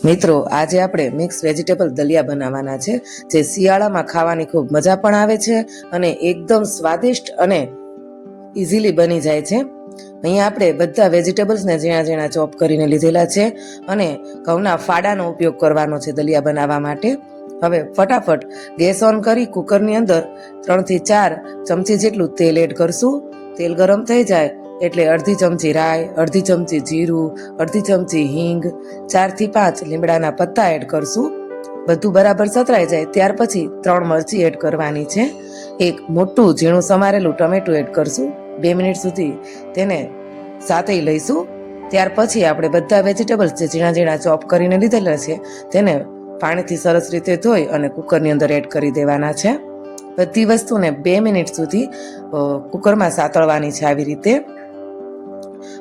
મિત્રો, આજે આપણે મિક્સ વેજીટેબલ દલિયા બનાવવાના છે, જે શિયાળામાં ખાવાની ખૂબ મજા પણ આવે છે અને એકદમ સ્વાદિષ્ટ અને ઇઝીલી બની જાય છે. અહીંયા આપણે બધા વેજીટેબલ્સને ઝીણા ઝીણા ચોપ કરીને લીધેલા છે અને ઘઉંના ફાડાનો ઉપયોગ કરવાનો છે દલિયા બનાવવા માટે. હવે ફટાફટ ગેસ ઓન કરી કુકરની અંદર 3 થી 4 ચમચી જેટલું તેલ એડ કરશું. તેલ ગરમ થઈ જાય એટલે અડધી ચમચી રાઈ, અડધી ચમચી જીરું, અડધી ચમચી હિંગ, 4 થી 5 લીમડાના પત્તા એડ કરશું. બધું બરાબર સતરાઈ જાય ત્યાર પછી 3 મરચી એડ કરવાની છે. એક મોટું ઝીણું સમારેલું ટમેટું એડ કરશું. 2 મિનિટ સુધી તેને સાતળી લઈશું. ત્યાર પછી આપણે બધા વેજીટેબલ્સ જે ઝીણા ઝીણા ચોપ કરીને લીધેલા છે તેને પાણીથી સરસ રીતે ધોઈ અને કુકરની અંદર એડ કરી દેવાના છે. બધી વસ્તુને 2 મિનિટ સુધી કુકરમાં સાતળવાની છે. આવી રીતે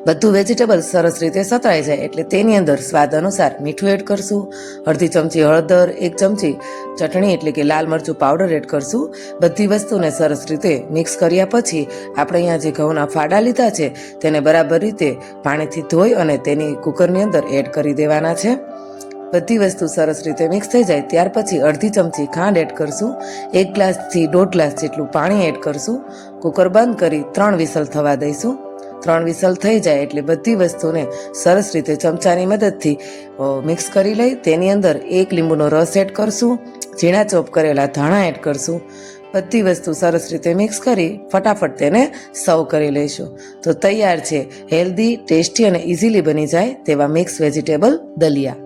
બધું વેજીટેબલ સરસ રીતે સતરાઈ જાય એટલે તેની અંદર સ્વાદ અનુસાર મીઠું એડ કરશું. અડધી ચમચી હળદર, 1 ચમચી ચટણી એટલે કે લાલ મરચું પાવડર એડ કરશું. બધી વસ્તુને સરસ રીતે મિક્સ કર્યા પછી આપણે અહીંયા જે ઘઉંના ફાડા લીધા છે તેને બરાબર રીતે પાણીથી ધોઈ અને તેની કુકરની અંદર એડ કરી દેવાના છે. બધી વસ્તુ સરસ રીતે મિક્સ થઈ જાય ત્યાર પછી અડધી ચમચી ખાંડ એડ કરશું. 1 ગ્લાસથી 1.5 ગ્લાસ જેટલું પાણી એડ કરશું. કુકર બંધ કરી 3 વિસલ થવા દઈશું. 3 વિસલ થઈ જાય એટલે બધી વસ્તુને સરસ રીતે ચમચાની મદદથી મિક્સ કરી લઈ તેની અંદર 1 લીંબુનો રસ એડ કરશું. ઝીણા ચોપ કરેલા ધાણા એડ કરશું. બધી વસ્તુ સરસ રીતે મિક્સ કરી ફટાફટ તેને સર્વ કરી લઈશું. તો તૈયાર છે હેલ્ધી, ટેસ્ટી અને ઇઝીલી બની જાય તેવા મિક્સ વેજીટેબલ દલિયા.